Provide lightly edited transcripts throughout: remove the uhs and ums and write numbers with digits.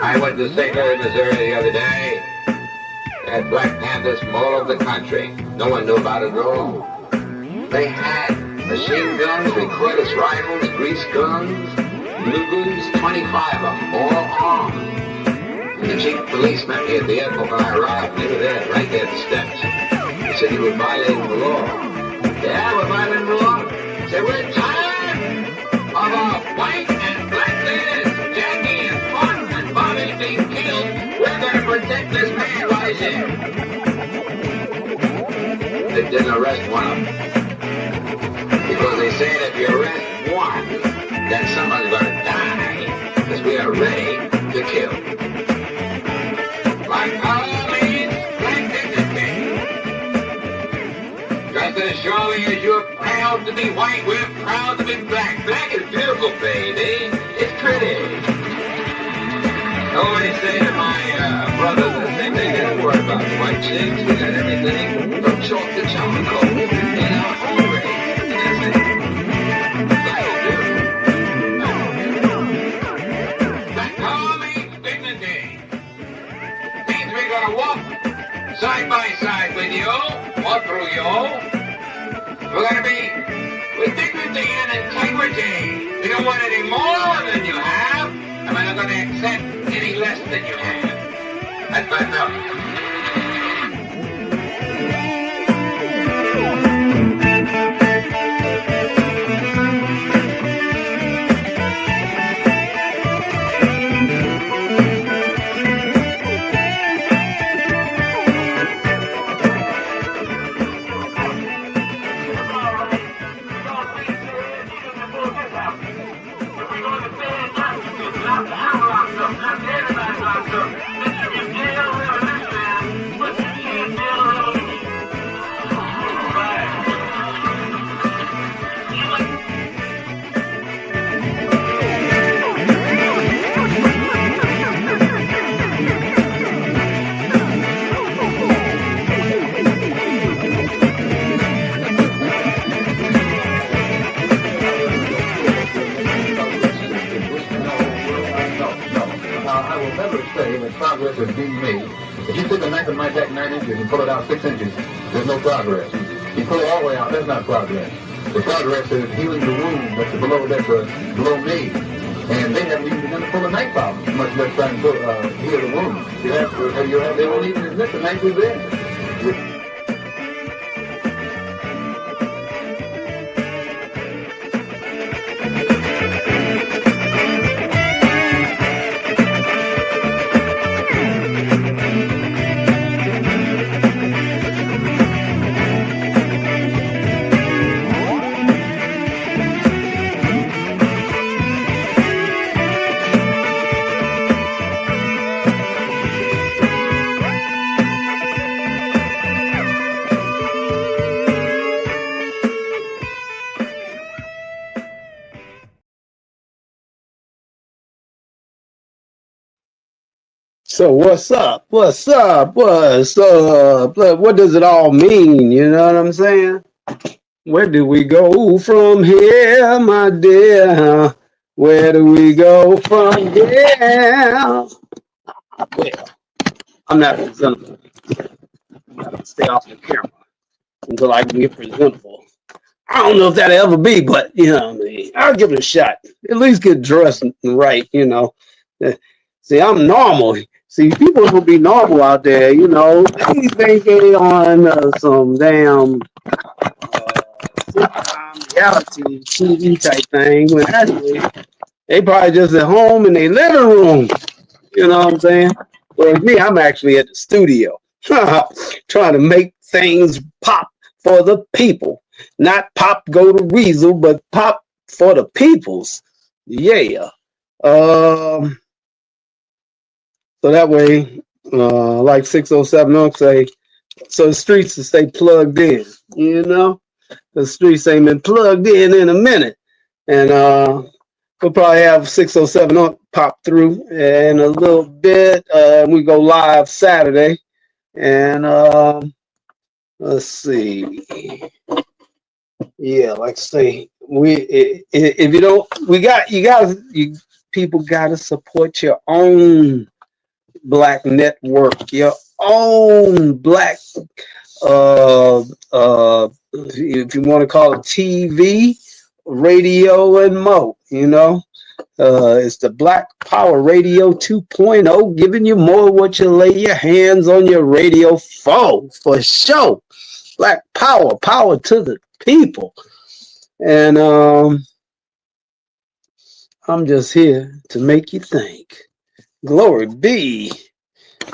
I went to St. Louis, Missouri the other day. They had Black Panthers from all over the country. No one knew about it at all. They had machine guns, recoilless rifles, grease guns, Lugers, 25 of them, all armed. And the chief policeman here at the airport when I arrived, they were there, right there at the steps. He said you were violating the law. Yeah, we're violating the law. He said, we're tired of our white and black leaders, Jackie and Fun and Bobby being killed. We're going to protect this man while he's here. They didn't arrest one of them. Because they said if you arrest one, then someone's going to die. Because we are ready to kill. Like all means, black dignity. Just as surely as you're proud to be white, we're proud to be black. Black is beautiful, baby. It's pretty. I always say to my brothers, I say, they don't worry about the white chicks. We got everything from chalk to charcoal in our own race. And that's it. Black is beautiful. Black power means dignity. Means we're going to walk side by side with you, or through you. We're going to be with dignity and integrity. We don't want any more than you have, and we're not going to accept any less than you have. That's my note. Progress is being made. If you take a knife and might back 9 inches and pull it out 6 inches, there's no progress. You pull it all the way out, that's not progress. The progress is healing the wound that's below me. And they haven't even begun to pull a knife out, much less trying to heal the wound. They won't even admit the knife is there. So what's up? What's up? What's up? What does it all mean? You know what I'm saying? Where do we go from here, my dear? Where do we go from here? Well, I'm not presentable. I gotta stay off the camera until I can get presentable. I don't know if that'll ever be, but you know what I mean. I'll give it a shot. At least get dressed right, you know. See, I'm normal. See, people who be normal out there, you know, they think they on some damn sitcom reality TV type thing, when actually they probably just at home in their living room. You know what I'm saying? Whereas me, I'm actually at the studio trying to make things pop for the people. Not pop go to Weasel, but pop for the peoples. Yeah. So that way, like 607 Oak say, so the streets to stay plugged in, you know? The streets ain't been plugged in a minute. And we'll probably have 607 Oak pop through in a little bit. We go live Saturday. And let's see. Yeah, like I say, if you don't, you people got to support your own black network, your own black, uh, if you want to call it TV, radio, and more, you know. It's the Black Power Radio 2.0, giving you more what you lay your hands on your radio for sure. Black Power, power to the people. And I'm just here to make you think. Glory be.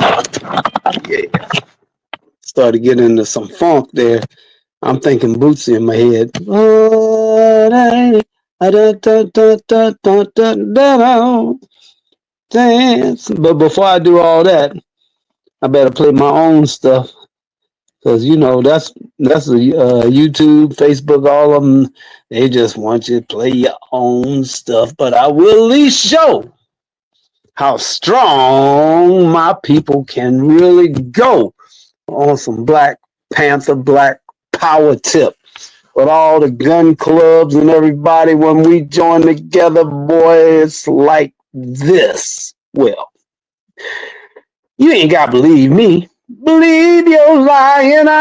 Yeah. Started getting into some funk there. I'm thinking Bootsy in my head. Dance. But before I do all that, I better play my own stuff. Because, you know, that's YouTube, Facebook, all of them. They just want you to play your own stuff. But I will at least show how strong my people can really go on some Black Panther, Black Power tip. With all the gun clubs and everybody, when we join together, boy, it's like this. Well, you ain't got to believe me. Believe your lying eyes.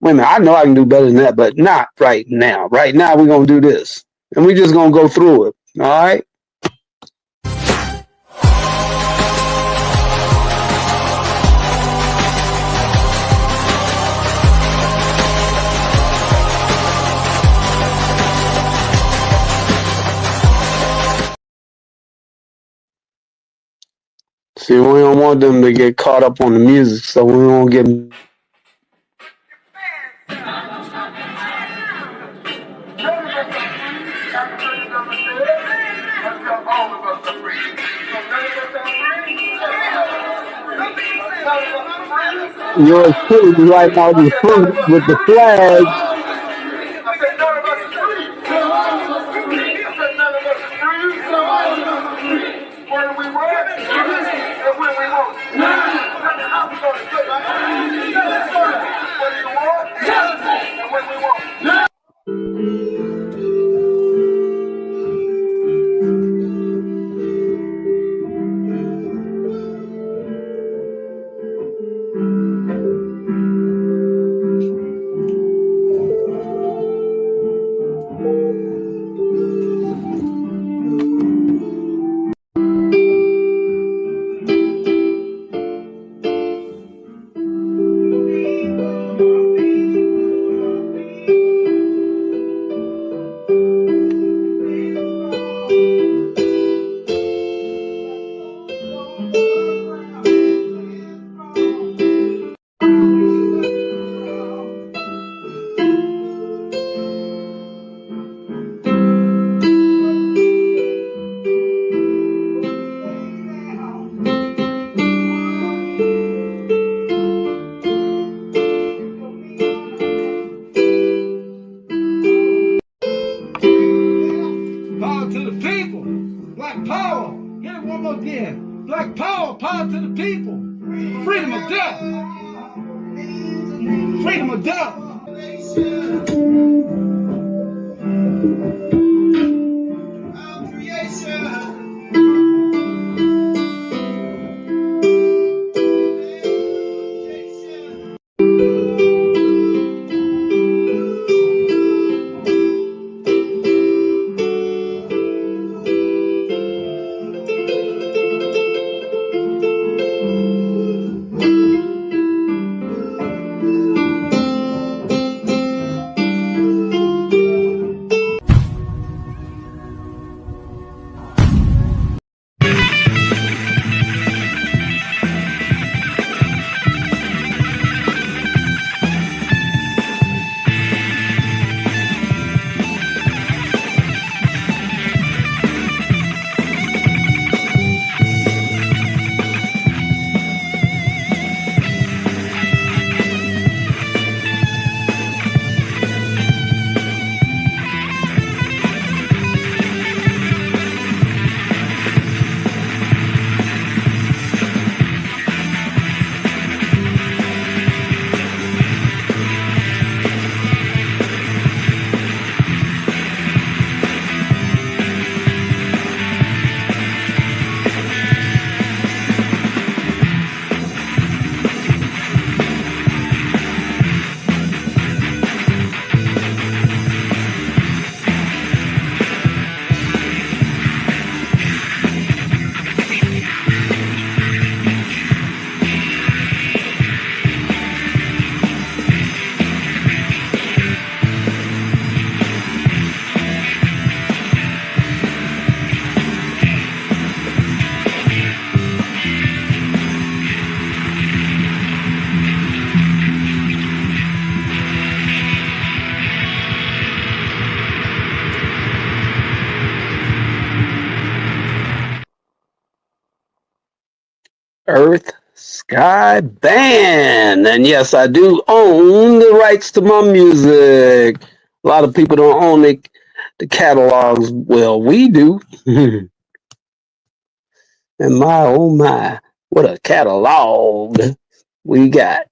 Wait a minute, I know I can do better than that, but not right now. Right now, we're going to do this. And we're just going to go through it. All right? See, we don't want them to get caught up on the music, so we won't get. Yours truly right now is with the flag. Earth Sky Band. And yes, I do own the rights to my music. A lot of people don't own the catalogs. Well, we do. And my, oh my, what a catalog we got.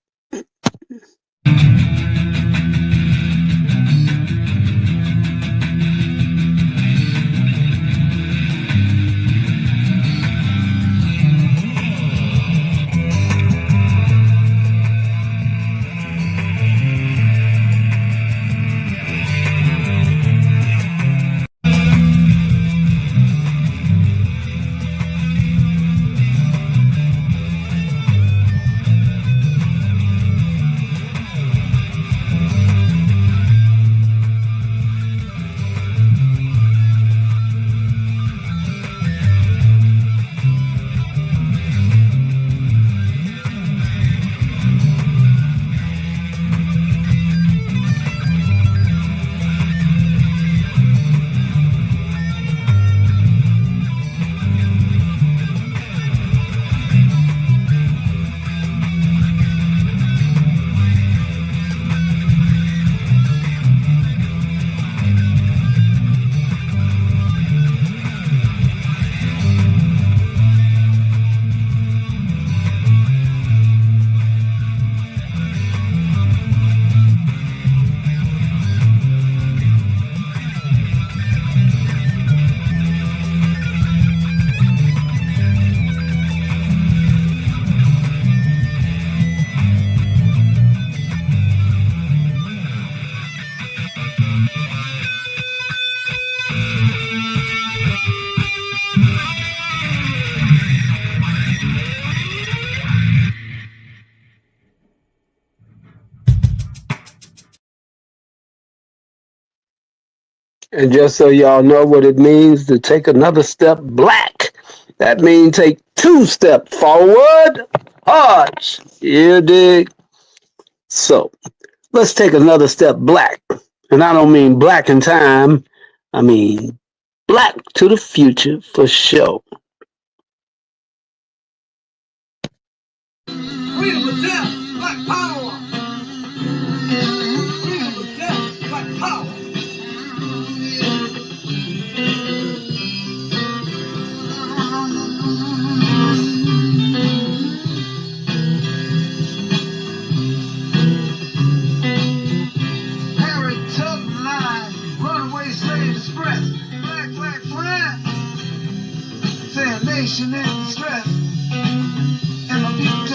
And just so y'all know what it means to take another step black, that means take 2 steps forward. Arch. You dig? So let's take another step black. And I don't mean black in time. I mean black to the future for sure. Freedom of death, black power. Freedom of death, black power. Nation in distress, and my people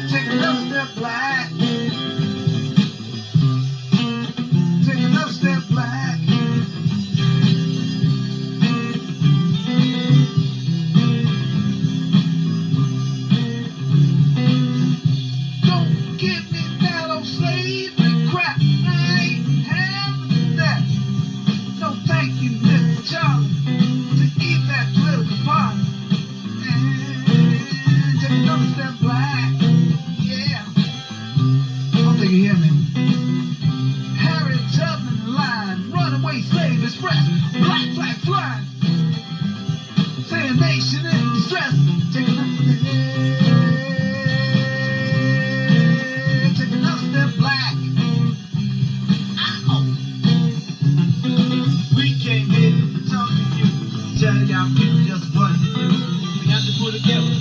take another step black, take another step black. Don't give me that old slavery crap, I ain't having that. No thank you, Mr. Charlie. Eat that political pie and take another step black. Yeah, I don't think you hear me. Harry Tubman line, runaway slave express, black flag flying, say a nation in distress. Take another step black. Ow. We came here to talk to you. Tell y'all people just what to do. We got to pull together.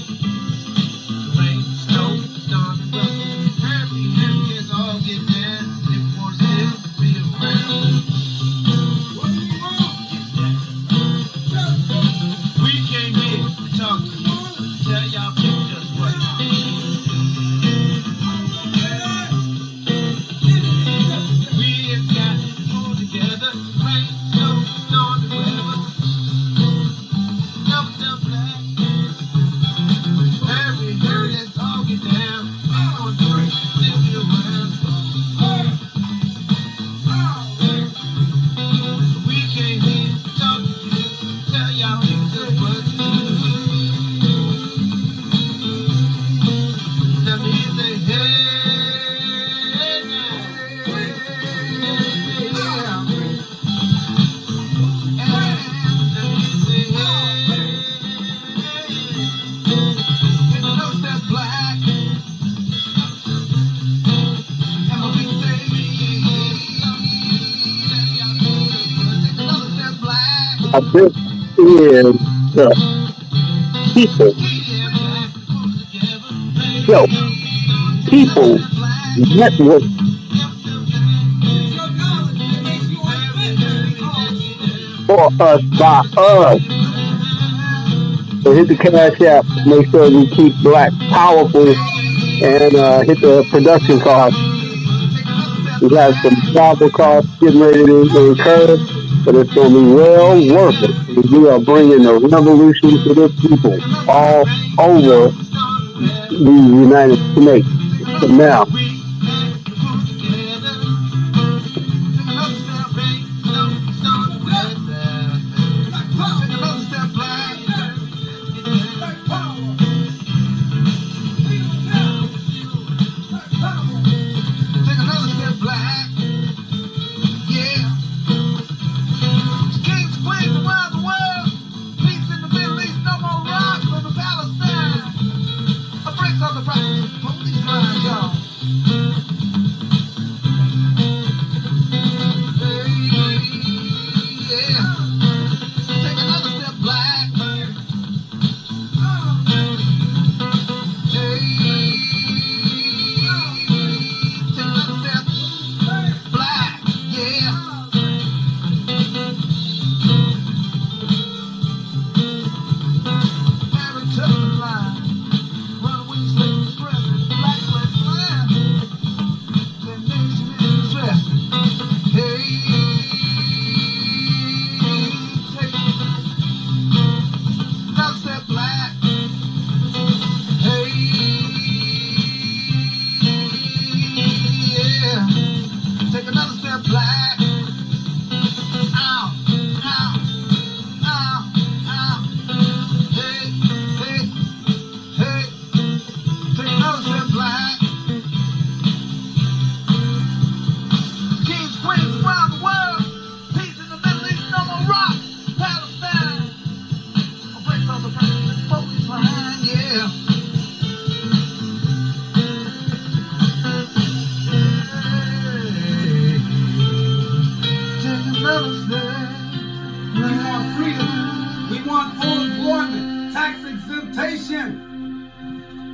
Rain, snow, storm, and dust. Hurricanes all get mad. If you want to still be around. What do you want? We came here to talk to you. Tell y'all people just what to do. This is the People Show, People Network, for us, by us. So hit the Cash App. Make sure we keep Black powerful and hit the production cost. We got some travel costs getting ready to incur, but it's going to be well worth it. We are bringing a revolution to the people all over the United States. So now,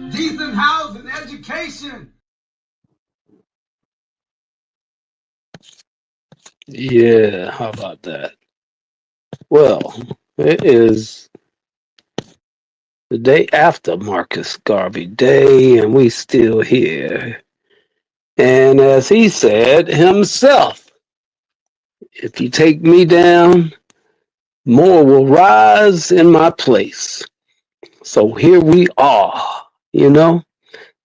decent housing, education. yeah, how about that? Well, it is the day after Marcus Garvey Day, and we still here. And as he said himself, if you take me down, more will rise in my place. So here we are, you know.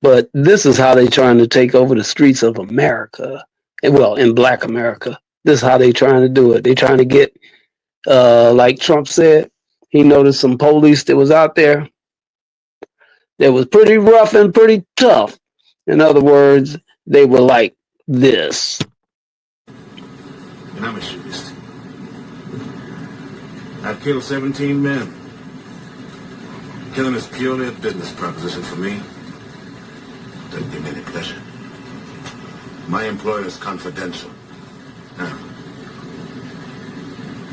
But this is how they're trying to take over the streets of America. Well, in Black America. This is how they're trying to do it. They're trying to get, like Trump said, he noticed some police that was out there that was pretty rough and pretty tough. In other words, they were like this. And I'm a shootist. I've killed 17 men. Killing is purely a business proposition for me. Doesn't give me any pleasure. My employer is confidential. Now,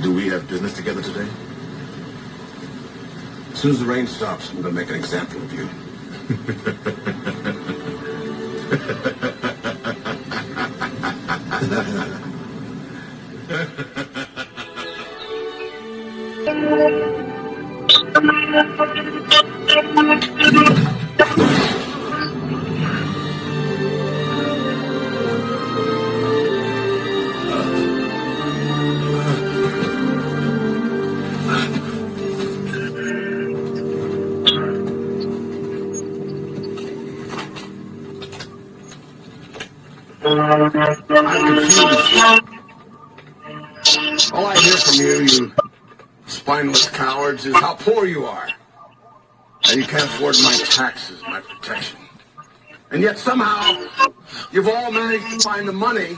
do we have business together today? As soon as the rain stops, I'm going to make an example of you. I'm confused. All I hear from you, you spineless cowards, is how poor you are. And you can't afford my taxes, my protection. And yet somehow, you've all managed to find the money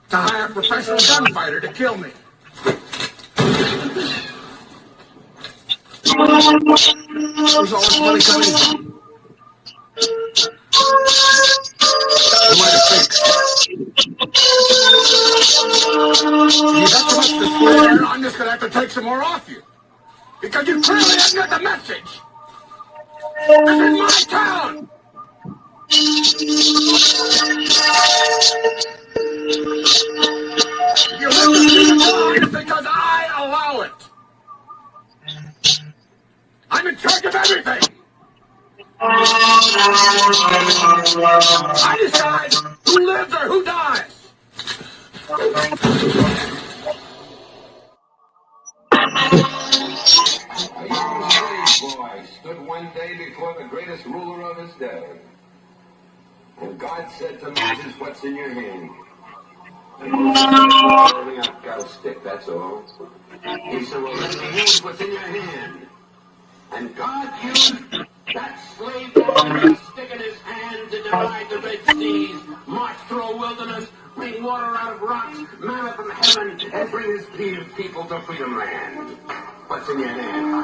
to hire a professional gunfighter to kill me. Where's all this money coming from? Who might have think? You got so much to swear, I'm just gonna have to take some more off you. Because you clearly didn't get the message. This is my town. You let the shit go on just because I allow it. I'm in charge of everything. I decide who lives or who dies. A young slave boy stood one day before the greatest ruler of his day. And God said to Moses, "What's in your hand?" And Moses said, "I've got a stick, that's all." He said, "Well, let me use what's in your hand." And God used that slave boy with a stick in his hand to divide the Red Seas, march through a wilderness, bring water out of rocks, manna from heaven, and bring his people to freedom land. What's in your hand?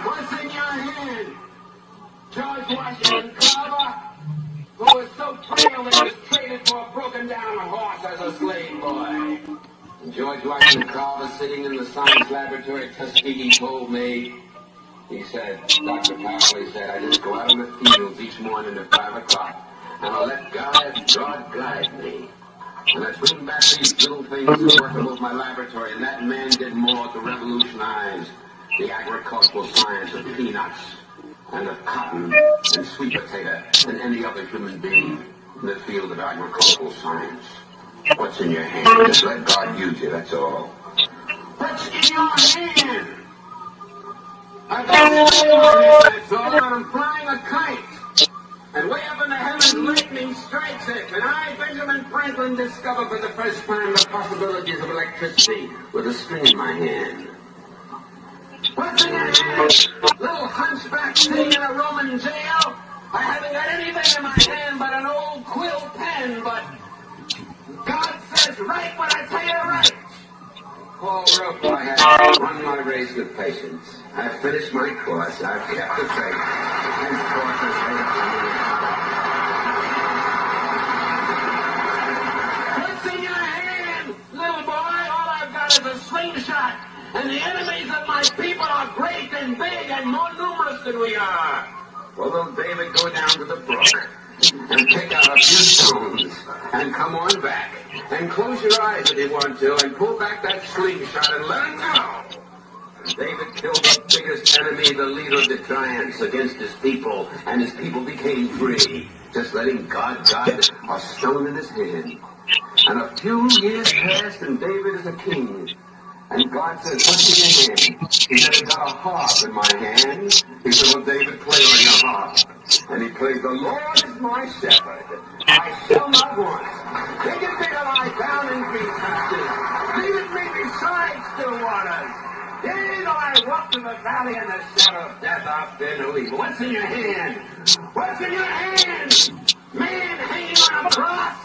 What's in your hand? George Washington Carver, who was so frail that he was traded for a broken down horse as a slave boy. And George Washington Carver, sitting in the science laboratory at Tuskegee, told me, he said, "Dr. Powell," he said, "I just go out in the fields each morning at 5 o'clock, and I let God guide me. And I bring back these little things and work about my laboratory, and that man did more to revolutionize the agricultural science of peanuts and of cotton and sweet potato than any other human being in the field of agricultural science." What's in your hand? Just let God use you, that's all. What's in your hand? I've got this in my hand, that's all, and I'm flying a kite. And way up in the heavens, lightning strikes it. And I, Benjamin Franklin, discover for the first time the possibilities of electricity with a string in my hand. What's in your hand? Little hunchback sitting in a Roman jail? I haven't got anything in my hand but an old quill pen, but God says write what I tell you to write. Paul wrote, "I have run my race with patience. I've finished my course. I've kept the faith. Henceforth the faith to me." What's in your hand, little boy? All I've got is a slingshot. And the enemies of my people are great and big and more numerous than we are. Well, little David, go down to the brook and pick out a few stones and come on back and close your eyes if you want to and pull back that slingshot and let it go. David killed the biggest enemy, the leader of the giants, against his people, and his people became free, just letting God guide a stone in his hand. And a few years passed, and David is a king. And God says, "What's in your hand?" He said, "I've got a harp in my hand." He said, "Well, David, play on your harp." And he plays, "The Lord is my shepherd. I shall not want. Maketh me to lie down in green pastures. Leadeth me beside still waters. Yea, though I walk through the valley in the shadow of death, I'll fear no evil." What's in your hand? What's in your hand? Man hanging on a cross?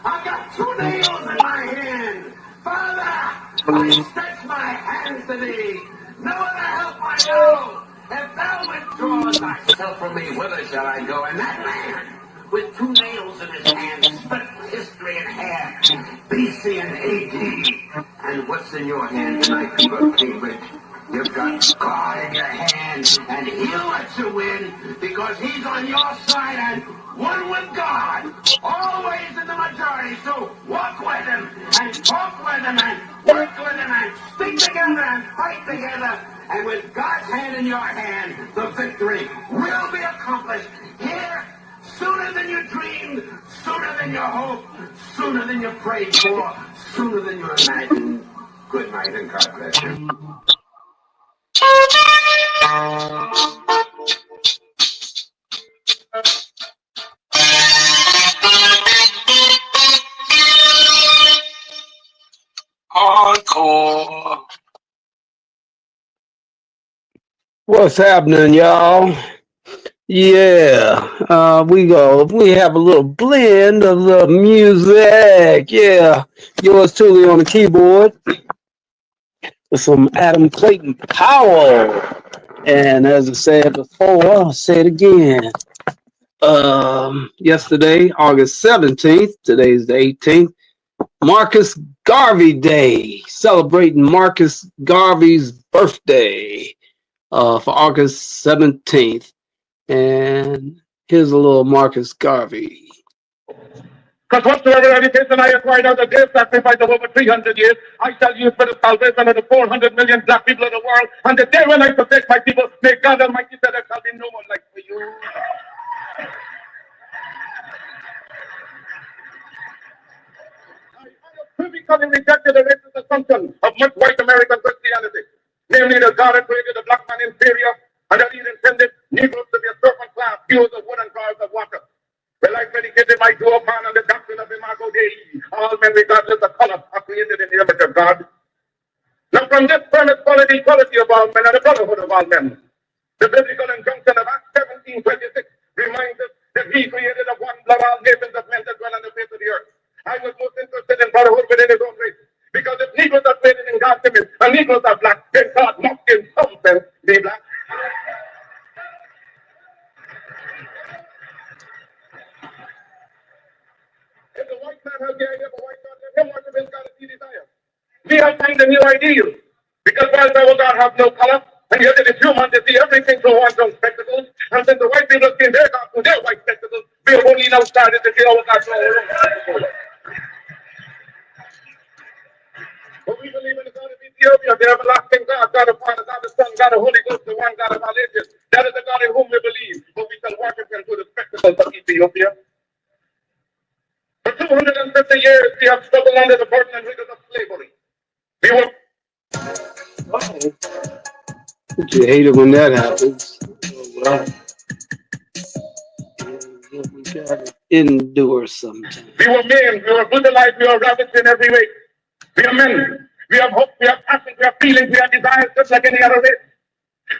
I've got 2 nails in my hand. Father, I stretch my hands to thee. No other help I know. If thou withdraws thyself from me, whither shall I go? And that man, with 2 nails in his hand, split history in half, BC and AD. And what's in your hand tonight, people of Cambridge? You've got God in your hand, and he'll let you win, because he's on your side and one with God, always in the majority. So walk with him, and talk with him, and work with him, and stick together, and fight together. And with God's hand in your hand, the victory will be accomplished here sooner than you dreamed, sooner than you hoped, sooner than you prayed for, sooner than you imagined. Good night, and God bless you. Encore. What's happening, y'all? Yeah, we have a little blend of the music. Yeah, yours truly on the keyboard with some Adam Clayton Powell. And as I said before, I'll say it again. yesterday, August 17th. Today's the 18th. Marcus Garvey Day, celebrating Marcus Garvey's birthday for August 17th. And here's a little Marcus Garvey. Because whatsoever education I acquired out of this sacrifice of over 300 years, I shall use for the salvation of the 400 million black people of the world. And the day when I protect my people, may God Almighty say there shall be no one like for you. I unequivocally rejected the racist assumption of much white American Christianity, namely that God had created the black man inferior and that he had intended Negroes to be a servant class, fuels of wood and cars of water. Well, I predicated my due upon on the doctrine of Imago Dei. All men, regardless of color, are created in the image of God. Now, from this premise, quality of all men, and the brotherhood of all men, the biblical injunction of Acts 17:26 reminds us that he created of one blood all nations of men that dwell on the face of the earth. I was most interested in brotherhood within his own race, because if Negroes are created in God's image, and Negroes are black, then God must in some sense be black. If the white man has the idea of a white God, let him worship his God as he desires. We have found a new ideal, because while our God has no color, and yet it is human to see everything through one's own spectacles, and since the white people have seen their God through their white spectacles, we have only now started to see our God through our own spectacles. But we believe in the God of Ethiopia, the everlasting God, God of Father, God of Son, God of Holy Ghost, the one God of all ages. That is the God in whom we believe, but we shall worship him through the spectacles of Ethiopia. For 250 years, we have struggled under the burden and rigors of slavery. We were. You hate it when that happens. Well, we gotta endure sometimes. We were maimed, we were brutalized, we were ravaged in every way. We are men. We have hope, we have passion, we have feelings, we have desires just like any other race.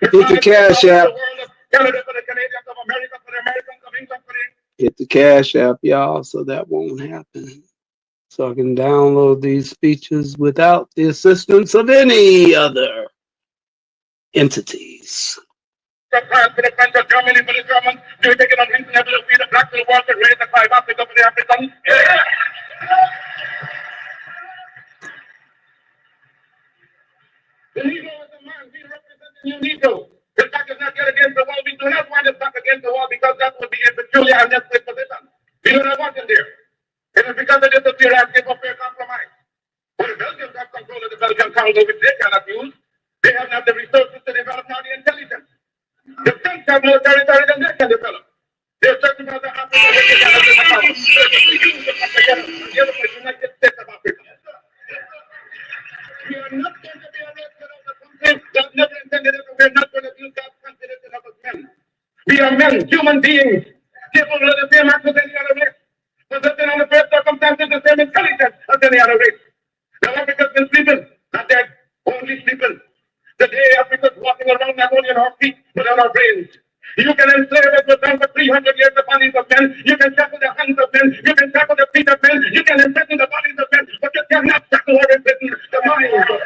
Hit the Cash App. Canada for the Canadians, of America for the Americans, of England for the Hit the Cash App, y'all, so that won't happen. So I can download these speeches without the assistance of any other entities. France for the French, of Germany for the Germans. Do you take it on Hinton, able to feed the black to the world to raise the cry of Africa for the Africans? The Negro is a man, we represent the new Negro. His back is not yet against the wall. We do not want his back against the wall because that would be a peculiar and desperate position. We do not want him there. It is because of this that we are asking for fair compromise. But the Belgians have control of the Belgian Congo, which they cannot use. They have not the resources to develop nor the intelligence. The French have more territory than they can develop. They're certain about the Africa that they cannot develop. The United States of Africa. We are not going to be arrested of the country that never intended it, and we're not going to use God's confidence in us as men. We are men, human beings, capable of the same acts as any other race, possessing on the first circumstances the same intelligence as any other race. Now Africa's been sleeping, not dead, only sleeping. The day Africa's walking around not only on our feet, but on our brains. You can enslave us with them for 300 years, the bodies of men. You can shackle the hands of men. You can shackle the feet of men. You can imprison the bodies of men, but you cannot shackle or imprison the minds of men.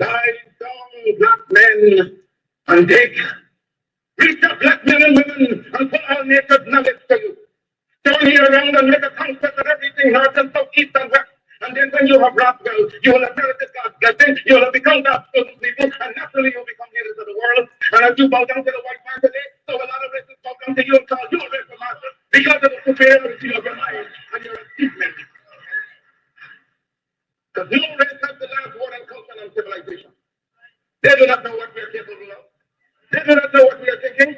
Lie down, black men, and take. Reach up, black men and women, and put all nature's knowledge to you. Turn here around and make a conquest of everything, north and south, east and west. And then when you have wrought well, you will have merited God's blessing, you will have become God's chosen people, and naturally you will become leaders of the world. And as you bow down to the white man today, so a lot of races bow down to you and call you a racial master because of the superiority of your mind and your achievement. Because no race has the last word on culture and civilization. They do not know what we are capable of. They do not know what we are thinking.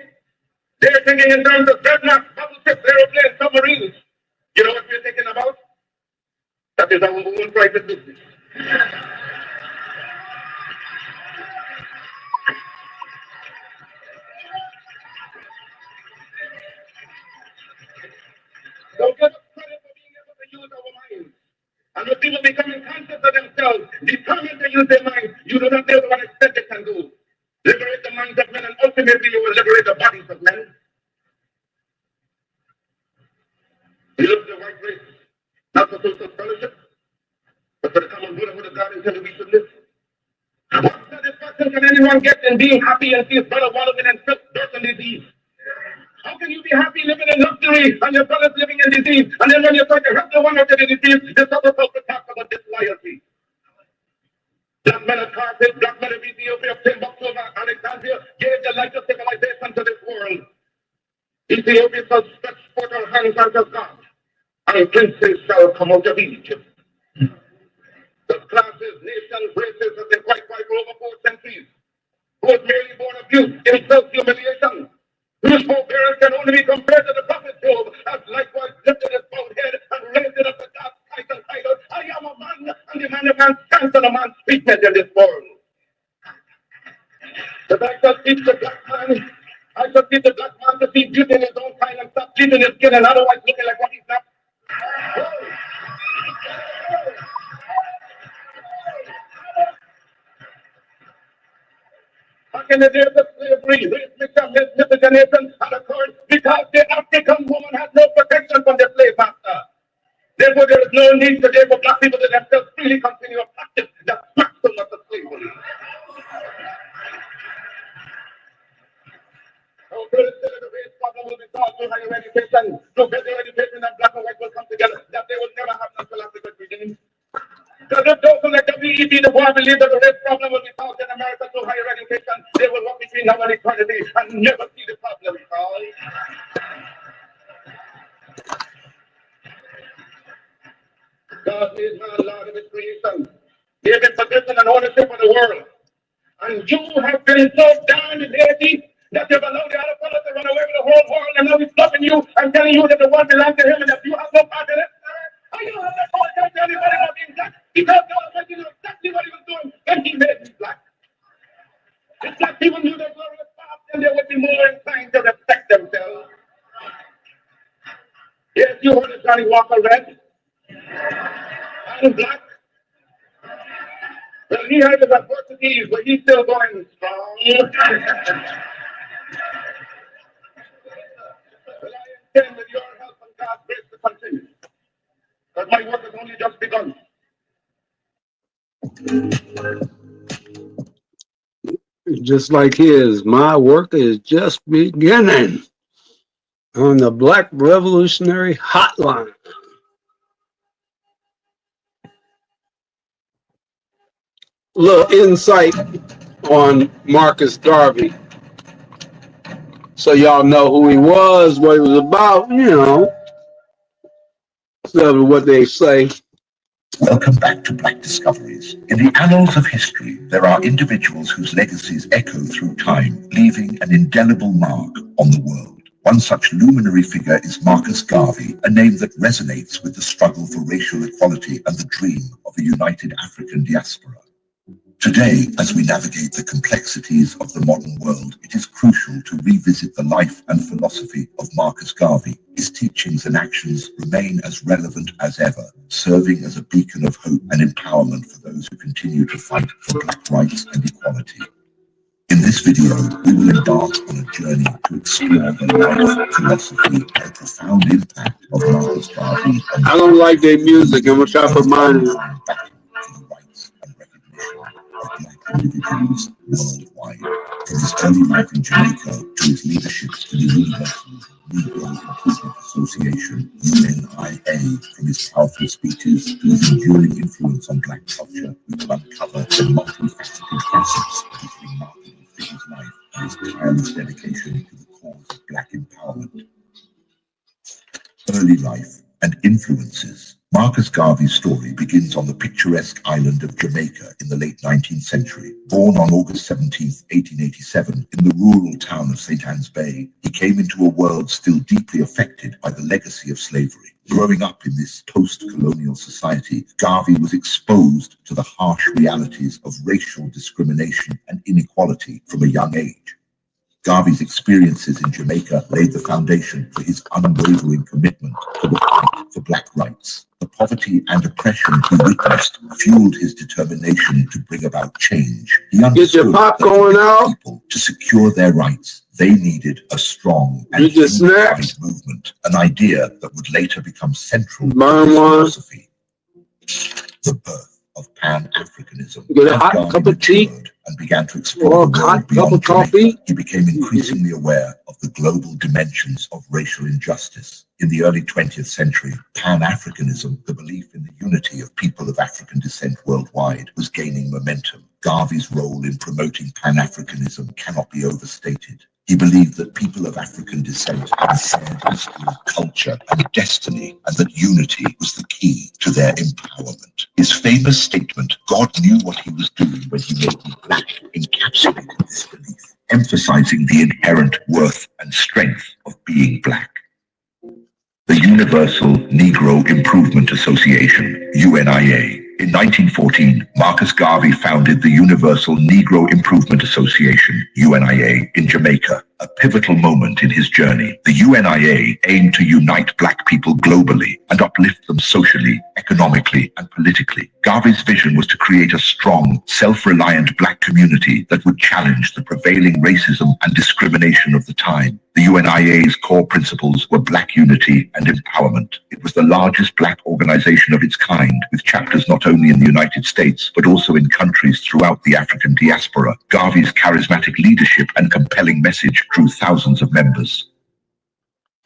They're thinking in terms of dreadnoughts, battleships, aeroplanes, submarines. You know what we're thinking about? That is our own private business. Don't give us credit for being able to use our minds. And when people becoming conscious of themselves, determined to use their minds, you do not know what extent they can do. Liberate the minds of men, and ultimately you will liberate the bodies of men. You love the white race, not for social fellowship, But for the common brotherhood of God intended we should live. What satisfaction can anyone get in being happy and see his brother wallowing in filth, dirt, and disease? How can you be happy living in luxury and your brother's living in disease? And then when you try to help the one out of the disease, you suffer from the talk about disloyalty. Black men of Carthage, black men of Ethiopia, Timbuktu, Alexandria gave the light of civilization to this world. Ethiopia shall stretch forth her hands unto God, and princes shall come out of Egypt. The classes, nations, races have been quite for over 4 centuries, who was merely born of youth in self-humiliation, whose forbearance can only be compared to the prophet Job, as likewise lifted his bowed head and raised it up to God's title, I am a man, and the man of man stands on a man's weakness in this world. But I shall teach the black man, I shall teach the black man to see beauty in his own kind and stop bleeding his skin and otherwise looking like what he's not. Back in the days of slavery, race become his miscegenation and occurred because the African woman had no protection from the slave master. Therefore, there is no need today for black people to themselves freely continue a practice that maximum of the slavery. Our greatest the race problem will be solved through higher education, through better education, and black and white will come together, that they will never have no philosophical beginning. Because if those who like W.E.B. Du Bois believe that the race problem will be solved in America through higher education, they will walk between now and eternity and never see the problem solved. God made man Lord of his creation, gave him possession and ownership of the world. And you have been so down and lazy that you've allowed the other fellow to run away with the whole world, and now he's stopping you and telling you that the world belongs to him and that you have no part in it. I don't have that whole time to anybody about being black, because God already knew exactly what he was doing when he made me black. If black people knew their glorious past, then they would be more inclined to respect themselves. Yes, you heard of Johnny Walker Red. I'm black. Well, he had his adversities, but he's still going strong. Well, I intend with your help and God's grace to continue, because my work has only just begun. Just like his, my work is just beginning on the Black Revolutionary Hotline. Little insight on Marcus Garvey, so y'all know who he was, what he was about, so what they say. Welcome back to Black Discoveries. In the annals of history, there are individuals whose legacies echo through time, leaving an indelible mark on the world. One such luminary figure is Marcus Garvey, a name that resonates with the struggle for racial equality and the dream of a united African diaspora. Today, as we navigate the complexities of the modern world, it is crucial to revisit the life and philosophy of Marcus Garvey. His teachings and actions remain as relevant as ever, serving as a beacon of hope and empowerment for those who continue to fight for black rights and equality. In this video, we will embark on a journey to explore the life, philosophy, and profound impact of Marcus Garvey. I don't like their music. I'm going to try to put mine in. Individuals worldwide, from his early life in Jamaica to his leadership to the Universal Negro Improvement Association, UNIA, from his powerful speeches to his enduring influence on black culture, we will uncover the multifaceted facets of this remarkable figure's life and his tireless dedication to the cause of black empowerment. Early life and influences. Marcus Garvey's story begins on the picturesque island of Jamaica in the late 19th century. Born on August 17, 1887, in the rural town of St. Anne's Bay, he came into a world still deeply affected by the legacy of slavery. Growing up in this post-colonial society, Garvey was exposed to the harsh realities of racial discrimination and inequality from a young age. Garvey's experiences in Jamaica laid the foundation for his unwavering commitment to the fight for black rights. The poverty and oppression he witnessed fueled his determination to bring about change. He understood that for people to secure their rights, they needed a strong and unified movement, an idea that would later become central to his philosophy. The birth. of Pan-Africanism. Get a As hot Garvey cup of tea matured and began to explore or the a world hot cup beyond of coffee. Jamaica, he became increasingly aware of the global dimensions of racial injustice. In the early 20th century, Pan-Africanism, the belief in the unity of people of African descent worldwide, was gaining momentum. Garvey's role in promoting Pan-Africanism cannot be overstated. He believed that people of African descent had shared history, culture, and destiny, and that unity was the key to their empowerment. His famous statement, "God knew what he was doing when he made me black," encapsulated this belief, emphasizing the inherent worth and strength of being black. The Universal Negro Improvement Association, UNIA. In 1914, Marcus Garvey founded the Universal Negro Improvement Association, UNIA, in Jamaica, a pivotal moment in his journey. The UNIA aimed to unite black people globally and uplift them socially, economically, and politically. Garvey's vision was to create a strong, self-reliant black community that would challenge the prevailing racism and discrimination of the time. The UNIA's core principles were black unity and empowerment. It was the largest black organization of its kind, with chapters not only in the United States, but also in countries throughout the African diaspora. Garvey's charismatic leadership and compelling message drew thousands of members.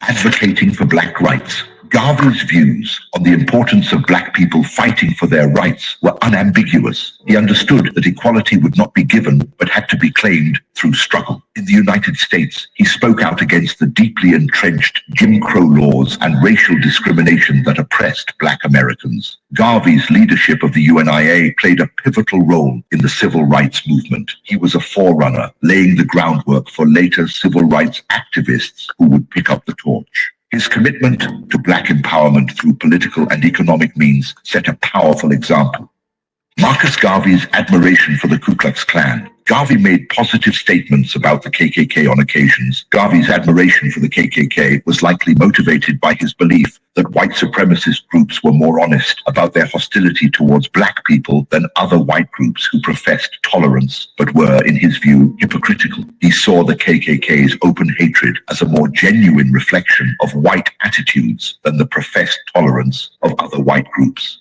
Advocating for black rights. Garvey's views on the importance of black people fighting for their rights were unambiguous. He understood that equality would not be given, but had to be claimed through struggle. In the United States, he spoke out against the deeply entrenched Jim Crow laws and racial discrimination that oppressed black Americans. Garvey's leadership of the UNIA played a pivotal role in the civil rights movement. He was a forerunner, laying the groundwork for later civil rights activists who would pick up the torch. His commitment to black empowerment through political and economic means set a powerful example. Marcus Garvey's admiration for the Ku Klux Klan. Garvey made positive statements about the KKK on occasions. Garvey's admiration for the KKK was likely motivated by his belief that white supremacist groups were more honest about their hostility towards black people than other white groups who professed tolerance, but were, in his view, hypocritical. He saw the KKK's open hatred as a more genuine reflection of white attitudes than the professed tolerance of other white groups.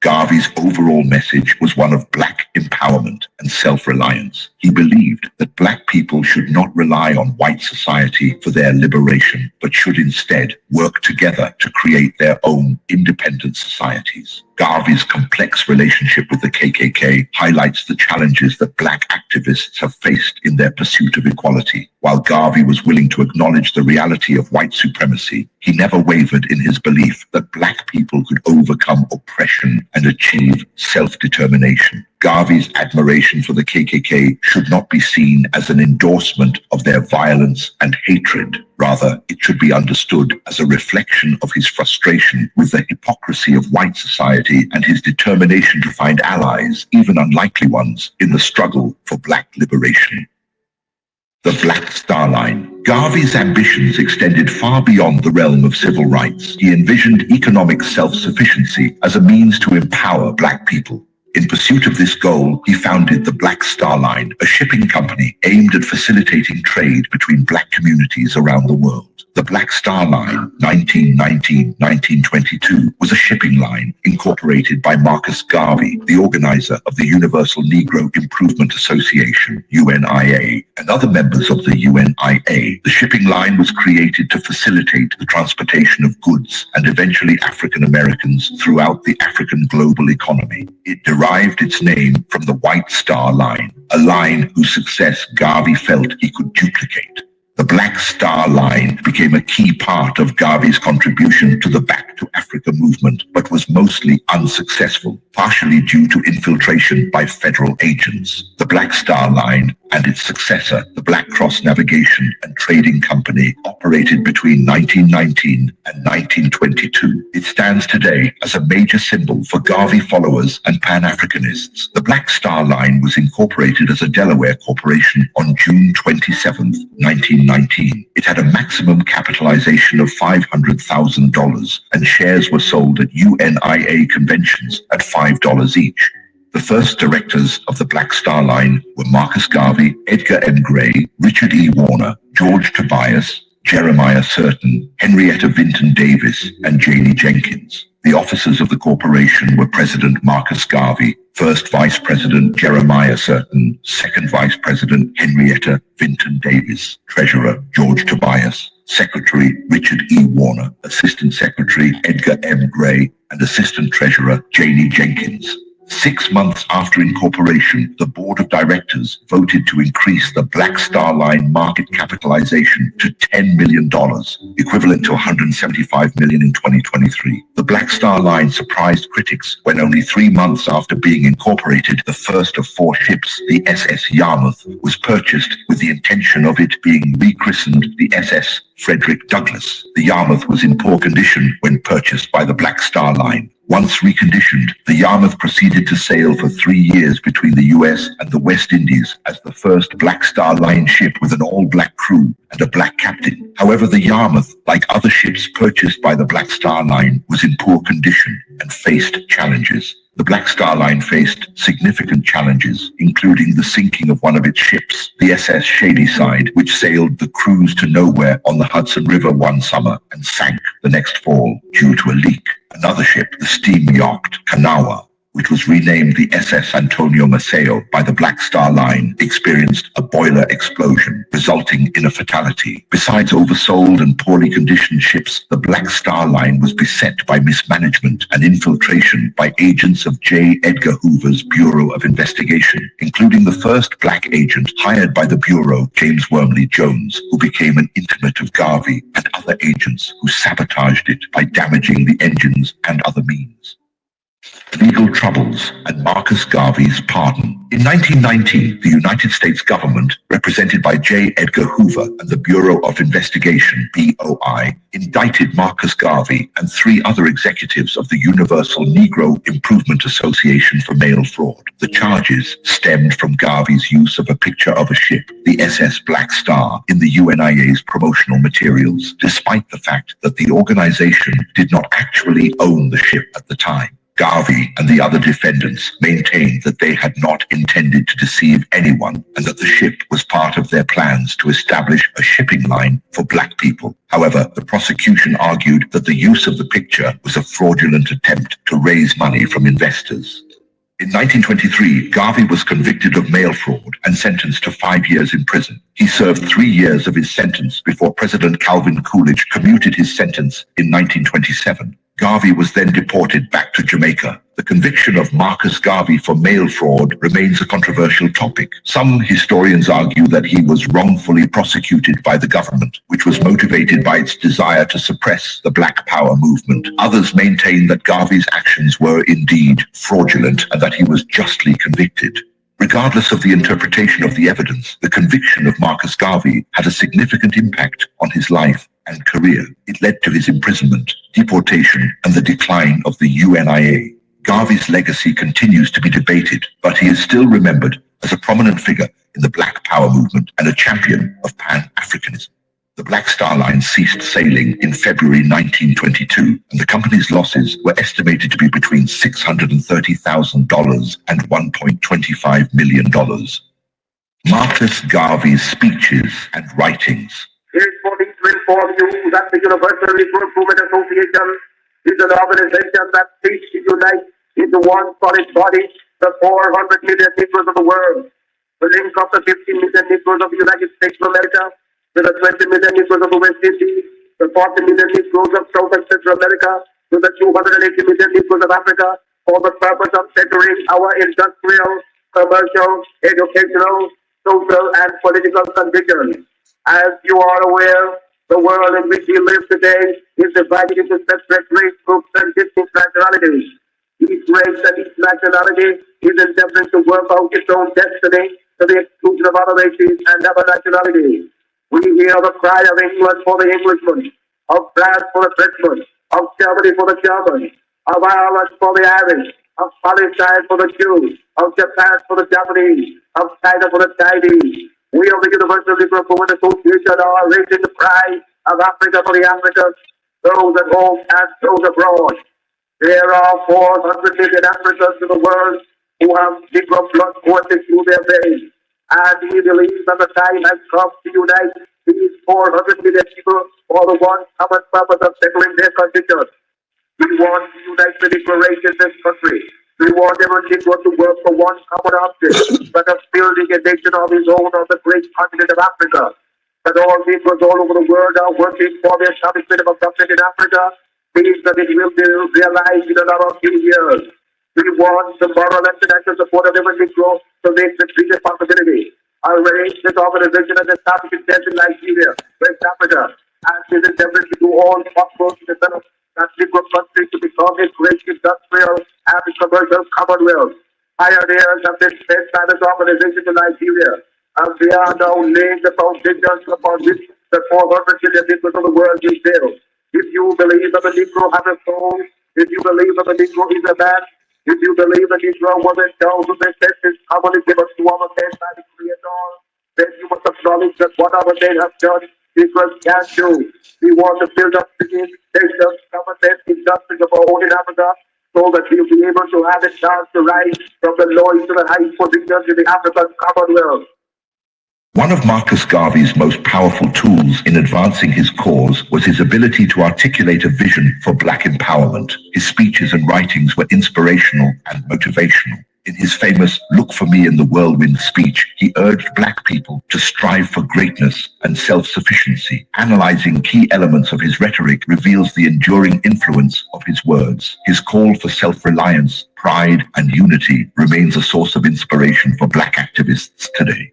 Garvey's overall message was one of black empowerment and self-reliance. He believed that black people should not rely on white society for their liberation, but should instead work together to create their own independent societies. Garvey's complex relationship with the KKK highlights the challenges that black activists have faced in their pursuit of equality. While Garvey was willing to acknowledge the reality of white supremacy, he never wavered in his belief that black people could overcome oppression and achieve self-determination. Garvey's admiration for the KKK should not be seen as an endorsement of their violence and hatred. Rather, it should be understood as a reflection of his frustration with the hypocrisy of white society and his determination to find allies, even unlikely ones, in the struggle for black liberation. The Black Star Line. Garvey's ambitions extended far beyond the realm of civil rights. He envisioned economic self-sufficiency as a means to empower black people. In pursuit of this goal, he founded the Black Star Line, a shipping company aimed at facilitating trade between black communities around the world. The Black Star Line, 1919-1922, was a shipping line incorporated by Marcus Garvey, the organizer of the Universal Negro Improvement Association, UNIA, and other members of the UNIA. The shipping line was created to facilitate the transportation of goods and eventually African Americans throughout the African global economy. It derived its name from the White Star Line, a line whose success Garvey felt he could duplicate. The Black Star Line became a key part of Garvey's contribution to the Back to Africa movement, but was mostly unsuccessful, partially due to infiltration by federal agents. The Black Star Line and its successor, the Black Cross Navigation and Trading Company, operated between 1919 and 1922. It stands today as a major symbol for Garvey followers and Pan-Africanists. The Black Star Line was incorporated as a Delaware corporation on June 27, 1919. It had a maximum capitalization of $500,000, and shares were sold at UNIA conventions at $5 each. The first directors of the Black Star Line were Marcus Garvey, Edgar M. Gray, Richard E. Warner, George Tobias, Jeremiah Certain, Henrietta Vinton Davis, and Janie Jenkins. The officers of the corporation were President Marcus Garvey, First Vice President Jeremiah Certain, Second Vice President Henrietta Vinton Davis, Treasurer George Tobias, Secretary Richard E. Warner, Assistant Secretary Edgar M. Gray, and Assistant Treasurer Janie Jenkins. 6 months after incorporation, the board of directors voted to increase the Black Star Line market capitalization to $10 million, equivalent to $175 million in 2023. The Black Star Line surprised critics when only 3 months after being incorporated, the first of 4 ships, the SS Yarmouth, was purchased with the intention of it being rechristened the SS Frederick Douglass. The Yarmouth was in poor condition when purchased by the Black Star Line. Once reconditioned, the Yarmouth proceeded to sail for 3 years between the U.S. and the West Indies as the first Black Star Line ship with an all-black crew and a black captain. However, the Yarmouth, like other ships purchased by the Black Star Line, was in poor condition and faced challenges. The Black Star Line faced significant challenges, including the sinking of one of its ships, the SS Shadyside, which sailed the cruise to nowhere on the Hudson River one summer and sank the next fall due to a leak. Another ship, the steam yacht Kanawha, which was renamed the SS Antonio Maceo by the Black Star Line, experienced a boiler explosion, resulting in a fatality. Besides oversold and poorly conditioned ships, the Black Star Line was beset by mismanagement and infiltration by agents of J. Edgar Hoover's Bureau of Investigation, including the first black agent hired by the Bureau, James Wormley Jones, who became an intimate of Garvey, and other agents who sabotaged it by damaging the engines and other means. Legal troubles and Marcus Garvey's pardon. In 1919, the United States government, represented by J. Edgar Hoover and the Bureau of Investigation, BOI, indicted Marcus Garvey and 3 other executives of the Universal Negro Improvement Association for mail fraud. The charges stemmed from Garvey's use of a picture of a ship, the SS Black Star, in the UNIA's promotional materials, despite the fact that the organization did not actually own the ship at the time. Garvey and the other defendants maintained that they had not intended to deceive anyone and that the ship was part of their plans to establish a shipping line for black people. However, the prosecution argued that the use of the picture was a fraudulent attempt to raise money from investors. In 1923, Garvey was convicted of mail fraud and sentenced to 5 years in prison. He served 3 years of his sentence before President Calvin Coolidge commuted his sentence in 1927. Garvey was then deported back to Jamaica. The conviction of Marcus Garvey for mail fraud remains a controversial topic. Some historians argue that he was wrongfully prosecuted by the government, which was motivated by its desire to suppress the Black Power movement. Others maintain that Garvey's actions were indeed fraudulent and that he was justly convicted. Regardless of the interpretation of the evidence, the conviction of Marcus Garvey had a significant impact on his life and career. It led to his imprisonment, deportation, and the decline of the UNIA. Garvey's legacy continues to be debated, but he is still remembered as a prominent figure in the Black Power movement and a champion of Pan-Africanism. The Black Star Line ceased sailing in February 1922, and the company's losses were estimated to be between $630,000 and $1.25 million. Marcus Garvey's speeches and writings. It is for me to inform you that the Universal Negro Improvement Association is an organization that seeks to unite into one solid body the 400 million Negroes of the world, the link of the 50 million Negroes of the United States of America with the 20 million Negroes of the West Indies, the 40 million Negroes of South and Central America with the 280 million Negroes of Africa for the purpose of centering our industrial, commercial, educational, social, and political conditions. As you are aware, the world in which we live today is divided into separate race groups and distinct nationalities. Each race and each nationality is endeavoring to work out its own destiny to the exclusion of other races and other nationalities. We hear the cry of England for the Englishman, of France for the Frenchman, of Germany for the German, of Ireland for the Irish, of Palestine for the Jews, of Japan for the Japanese, of China for the Chinese. We of the Universal Negro Improvement Association are raising the cry of Africa for the Africans, those at home and those abroad. There are 400 million Africans in the world who have Negro blood coursing through their veins, and we believe that the time has come to unite these 400 million people for the one common purpose of settling their conditions. We want to unite the liberation in this country. We want everyone to work for one common object, but of building a nation of his own on the great continent of Africa. That all peoples all over the world are working for the establishment of a government in Africa means that it will be realized in another few years. We want the moral and financial support of every Negro to make the treaty a possibility. Already, this organization has established itself in Nigeria, West Africa, and is endeavoring to do all possible to develop that Negro country to become a great industrial and commercial commonwealth. Pioneers have been sent by this organization to Nigeria, and they are now laying the foundations upon which the 400 million Negroes of the world will build. If you believe that the Negro has a soul, if you believe that the Negro is a man, if you believe that Negro was endowed with the senses commonly given to our men by the Creator, then you must acknowledge that whatever they have done, Negroes can do. We want to build up cities, nations, government, industries of our own in Africa, so that we'll be able to have a chance to rise from the lowest to the highest positions in the African Commonwealth. One of Marcus Garvey's most powerful tools in advancing his cause was his ability to articulate a vision for Black empowerment. His speeches and writings were inspirational and motivational. In his famous "Look for Me in the Whirlwind" speech, he urged Black people to strive for greatness and self-sufficiency. Analyzing key elements of his rhetoric reveals the enduring influence of his words. His call for self-reliance, pride, and unity remains a source of inspiration for Black activists today.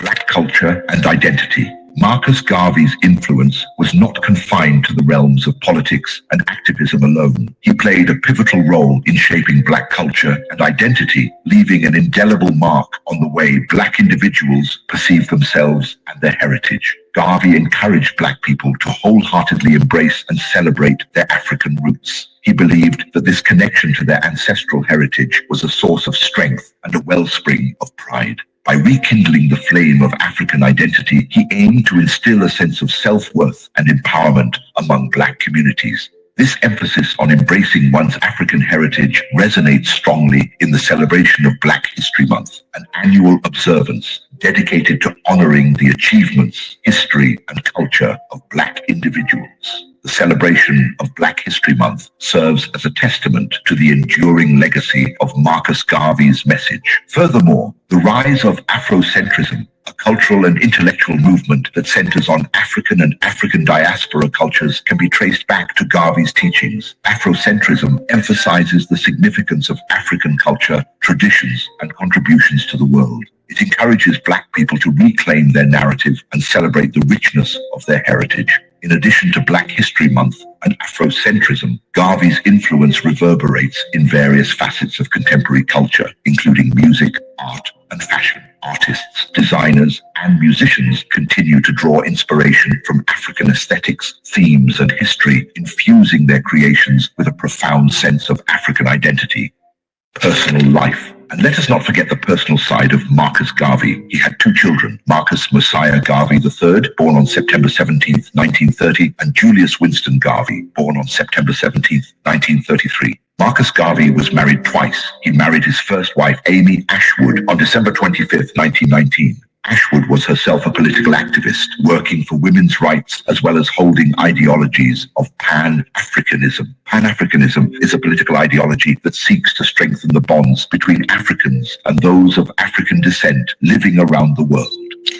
Black culture and identity. Marcus Garvey's influence was not confined to the realms of politics and activism alone. He played a pivotal role in shaping Black culture and identity, leaving an indelible mark on the way Black individuals perceive themselves and their heritage. Garvey encouraged Black people to wholeheartedly embrace and celebrate their African roots. He believed that this connection to their ancestral heritage was a source of strength and a wellspring of pride. By rekindling the flame of African identity, he aimed to instill a sense of self-worth and empowerment among Black communities. This emphasis on embracing one's African heritage resonates strongly in the celebration of Black History Month, an annual observance dedicated to honoring the achievements, history, and culture of Black individuals. The celebration of Black History Month serves as a testament to the enduring legacy of Marcus Garvey's message. Furthermore, the rise of Afrocentrism, a cultural and intellectual movement that centers on African and African diaspora cultures, can be traced back to Garvey's teachings. Afrocentrism emphasizes the significance of African culture, traditions, and contributions to the world. It encourages Black people to reclaim their narrative and celebrate the richness of their heritage. In addition to Black History Month and Afrocentrism, Garvey's influence reverberates in various facets of contemporary culture, including music, art, and fashion. Artists, designers, and musicians continue to draw inspiration from African aesthetics, themes, and history, infusing their creations with a profound sense of African identity. Personal life. And let us not forget the personal side of Marcus Garvey. He had two children, Marcus Mosiah Garvey III, born on September 17, 1930, and Julius Winston Garvey, born on September 17, 1933. Marcus Garvey was married twice. He married his first wife, Amy Ashwood, on December 25, 1919. Ashwood was herself a political activist, working for women's rights as well as holding ideologies of Pan-Africanism. Pan-Africanism is a political ideology that seeks to strengthen the bonds between Africans and those of African descent living around the world.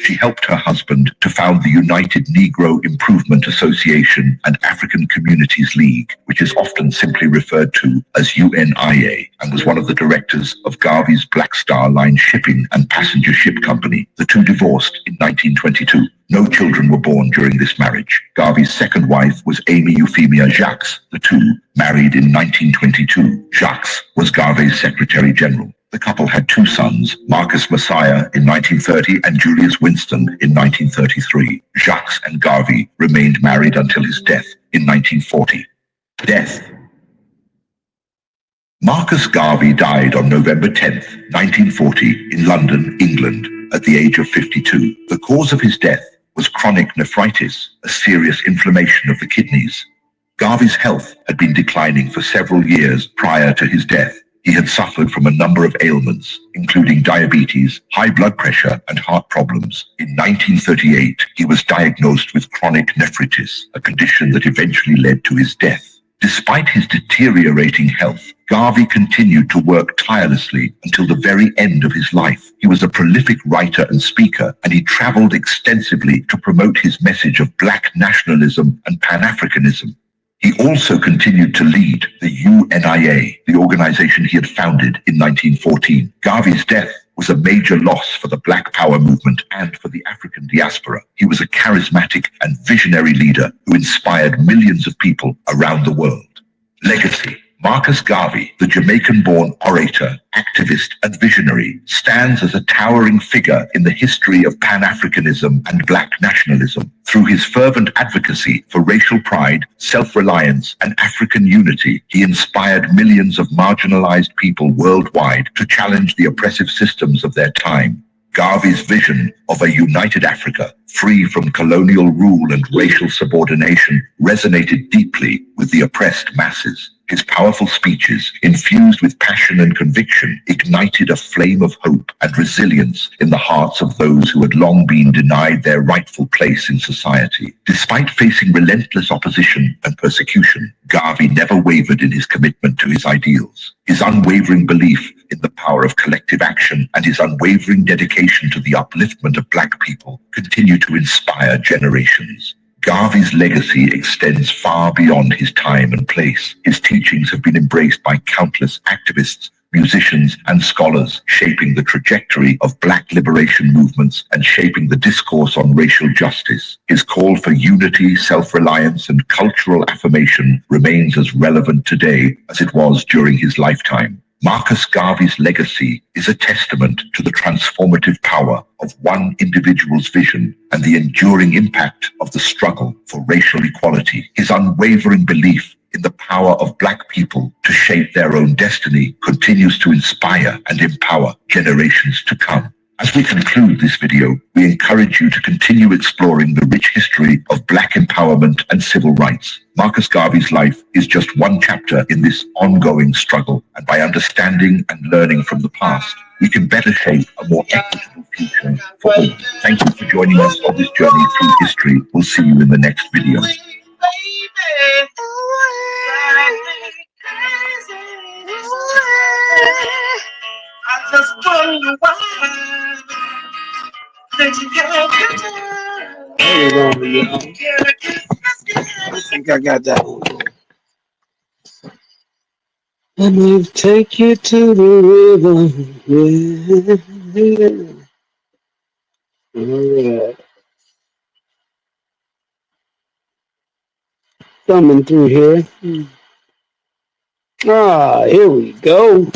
She helped her husband to found the United Negro Improvement Association and African Communities League, which is often simply referred to as UNIA, and was one of the directors of Garvey's Black Star Line shipping and passenger ship company. The two divorced in 1922. No children were born during this marriage. Garvey's second wife was Amy Euphemia Jacques. The two married in 1922. Jacques was Garvey's Secretary General. The couple had two sons, Marcus Mosiah in 1930 and Julius Winston in 1933. Jacques and Garvey remained married until his death in 1940. Death. Marcus Garvey died on November 10, 1940, in London, England, at the age of 52. The cause of his death was chronic nephritis, a serious inflammation of the kidneys. Garvey's health had been declining for several years prior to his death. He had suffered from a number of ailments, including diabetes, high blood pressure, and heart problems. In 1938, he was diagnosed with chronic nephritis, a condition that eventually led to his death. Despite his deteriorating health, Garvey continued to work tirelessly until the very end of his life. He was a prolific writer and speaker, and he traveled extensively to promote his message of black nationalism and Pan-Africanism. He also continued to lead the UNIA, the organization he had founded in 1914. Garvey's death was a major loss for the Black Power movement and for the African diaspora. He was a charismatic and visionary leader who inspired millions of people around the world. Legacy. Marcus Garvey, the Jamaican-born orator, activist, and visionary, stands as a towering figure in the history of Pan-Africanism and black nationalism. Through his fervent advocacy for racial pride, self-reliance, and African unity, he inspired millions of marginalized people worldwide to challenge the oppressive systems of their time. Garvey's vision of a united Africa, free from colonial rule and racial subordination, resonated deeply with the oppressed masses. His powerful speeches, infused with passion and conviction, ignited a flame of hope and resilience in the hearts of those who had long been denied their rightful place in society. Despite facing relentless opposition and persecution, Garvey never wavered in his commitment to his ideals. His unwavering belief in the power of collective action and his unwavering dedication to the upliftment of black people continue to inspire generations. Garvey's legacy extends far beyond his time and place. His teachings have been embraced by countless activists, musicians, and scholars, shaping the trajectory of black liberation movements and shaping the discourse on racial justice. His call for unity, self-reliance, and cultural affirmation remains as relevant today as it was during his lifetime. Marcus Garvey's legacy is a testament to the transformative power of one individual's vision and the enduring impact of the struggle for racial equality. His unwavering belief in the power of black people to shape their own destiny continues to inspire and empower generations to come. As we conclude this video, we encourage you to continue exploring the rich history of black empowerment and civil rights. Marcus Garvey's life is just one chapter in this ongoing struggle, and by understanding and learning from the past, we can better shape a more equitable future for all. Thank you for joining us on this journey through history. We'll see you in the next video. I just wonder why that you I think I got that one. Let me take you to the river. Yeah. All right. Coming through here. Here we go.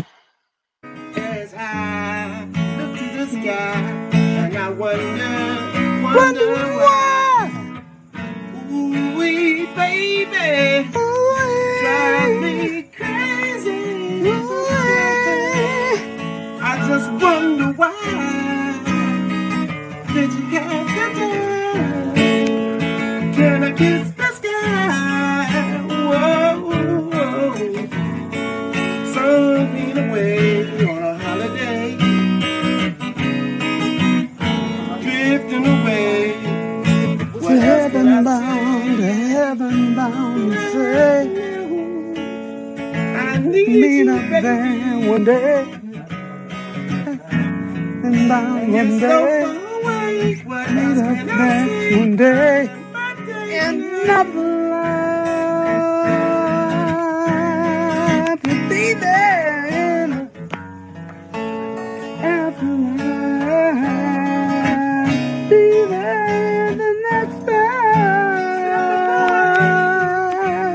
as I look to the sky and I wonder why. Ooh-wee, baby, drive me crazy. I just wonder why did you have to die? Can I kiss the sky? Whoa, sunbeam away on a holiday, drifting away. To heaven bound, say, I need meet you, up baby. there one day, and bound one You're so day, far away. What meet else up can I there say? one day, My day another life to be there in afterlife, be there in the next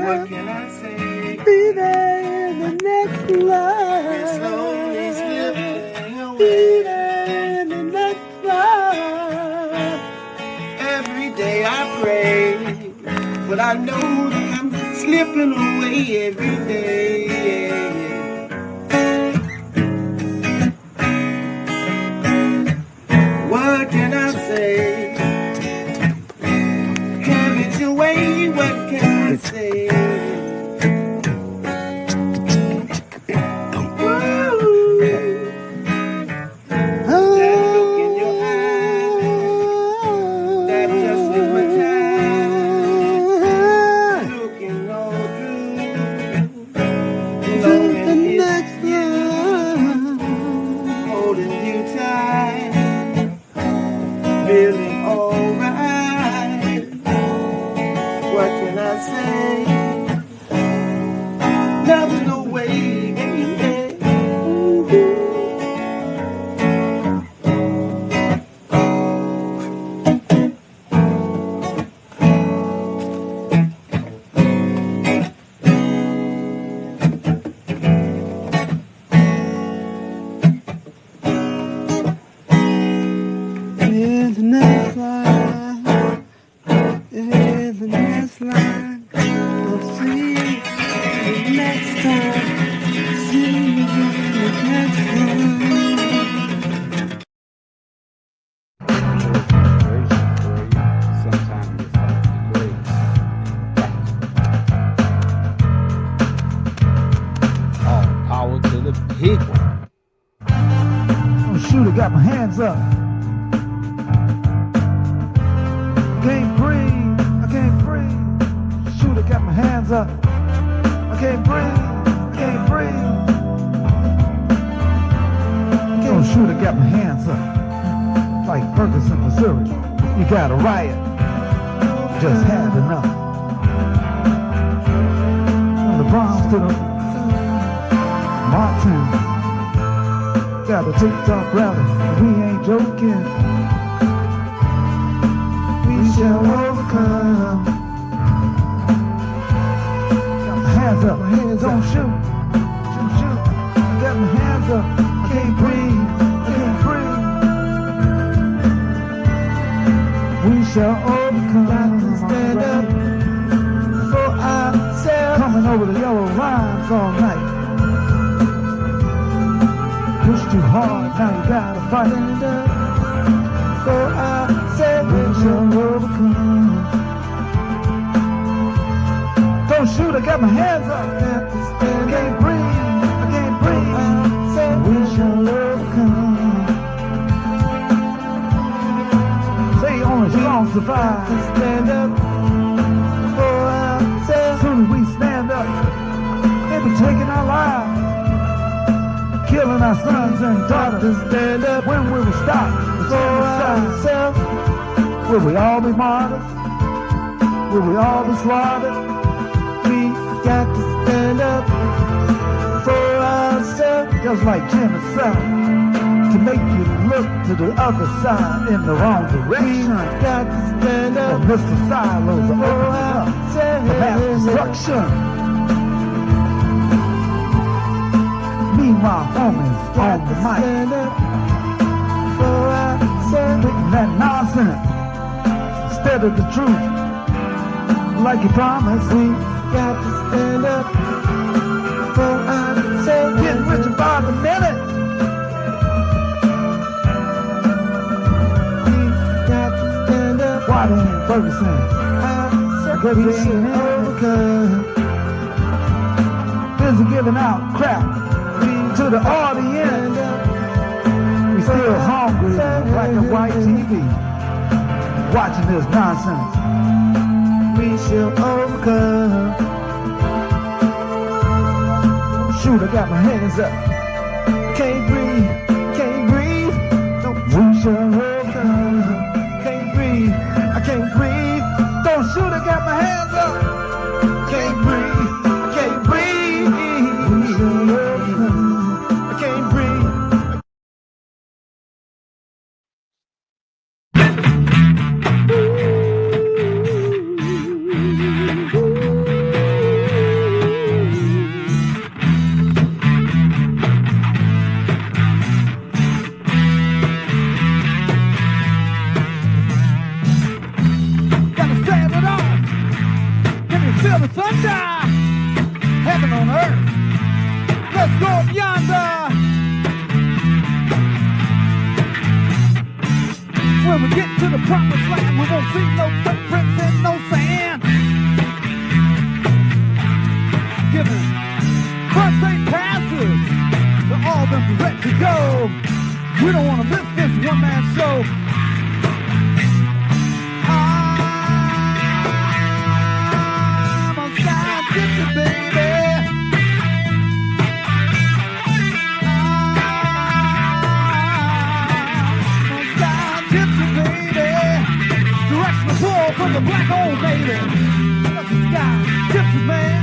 What life, can I say? be there in the next life, Slowly slipping be away. there in the next life. Every day I pray, but I know that I'm slipping away every day. What can I say? Have it your way, what can I say? That look in your eyes, that just hypnotized, looking all through say there's no way. In the next line, in the next line, I'll see you next time. See you next time. All power to the people. Oh, shoot, I got my hands up. Can't breathe, I can't breathe. Shoot, I got my hands up. I can't breathe, I can't breathe. Oh, shoot, I got my hands up. Like Ferguson, Missouri. You got a riot. Just had enough. From the Bronx to the Martin. Got a TikTok rally. We ain't joking. We shall overcome. Got my hands up, don't shoot, shoot, shoot. Got my hands up, I can't breathe, I can't breathe. We shall overcome. Got to stand up for ourselves. Coming over the yellow lines all night. Push too hard, now you gotta fight. Stand up for ourselves. We shall overcome. Don't shoot, I got my hands up. I can't breathe, I can't breathe. We shall overcome. Say only strong survive. Stand up for ourselves. Soon as we stand up, they be taking our lives, killing our sons and daughters. Stand up. When will we stop? For ourselves. Will we all be martyrs? Will we all be slaughtered? We got to stand up for ourselves. Just like Jimmy said, to make you look to the other side in the wrong direction. We got to stand up. And Mr. Silos are opening up for mass destruction. Meanwhile, homies on the mic, stand up for ourselves. Spitting that nonsense instead of the truth. Like you promised, we got to stand up for ourselves. Getting richer by the minute. We got to stand up. Why they ain't Ferguson? Because we ain't overcome. Busy giving out crap to the audience. We still hungry, black and white TV, watching this nonsense. We shall overcome. Shoot, I got my hands up. Can't breathe, can't breathe. No, we shall overcome. Can't breathe, I can't breathe. Don't shoot, I got my hands up. Can't breathe, I can't breathe. We shall overcome. I can't breathe. Feel the thunder, heaven on earth. Let's go up yonder. When we get to the promised land, we won't see no footprints and no sand. Giving first aid passes to all them ready to go. We don't want to miss this one-man show. From the black old lady. Let's Sky, gypsy man,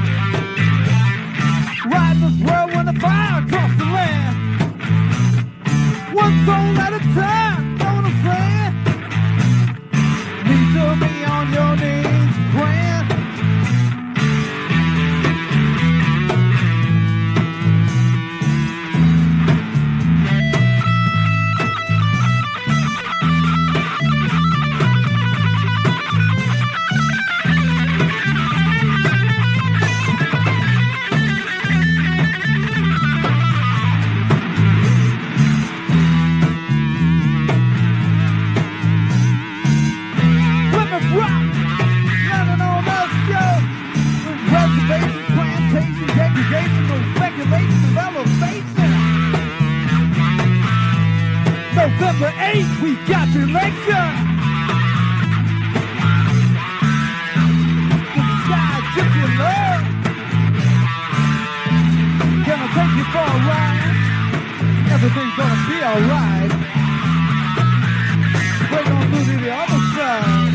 ride this world when the fire across the land. One soul at a time, know what I'm saying? Need to be on your knees praying. November 8th, we got the election. The sky gypsy love. Gonna take you for a ride. Everything's gonna be alright. We're gonna move to the other side.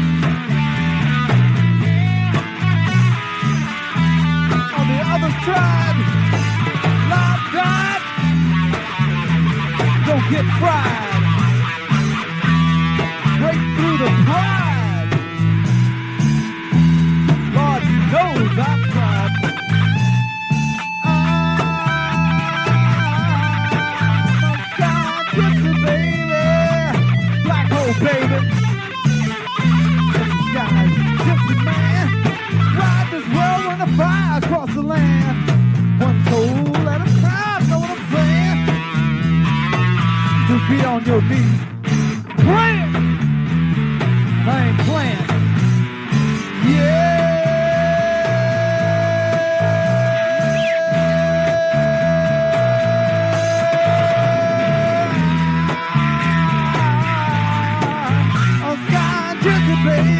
On the other side, love God. Don't get fried. Break through the pride. Lord knows I've tried. I'm a sky gypsy, baby. Black hole, baby. Sky gypsy man. Ride this world when the fire across the land. One soul at a time, know what I'm saying? Just be on your knees, praying. I ain't playing. Yeah. I'm sky gypsy, baby.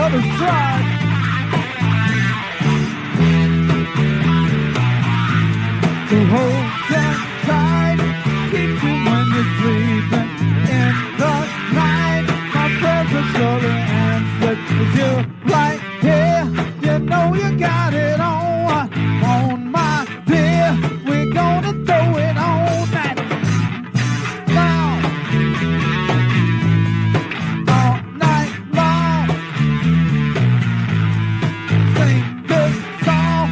other side. So hold them tight, keep you when you're sleeping in the night. My prayers are surely answered with you right here. You know you got it on my dear. We're gonna throw it all night long, all night long. Sing this song,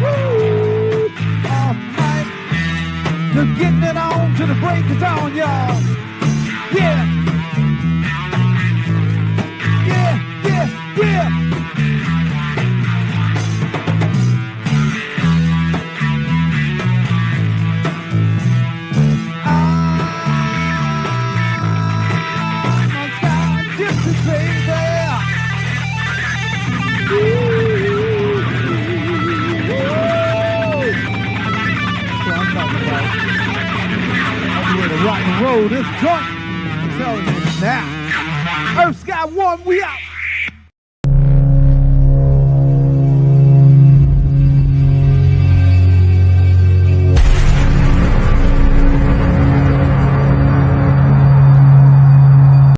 woo, all night. We're getting it on to the break of dawn, y'all. Yeah, yeah, yeah, yeah. rock and roll this joint. I'm telling you now. Earth Sky 1, we out.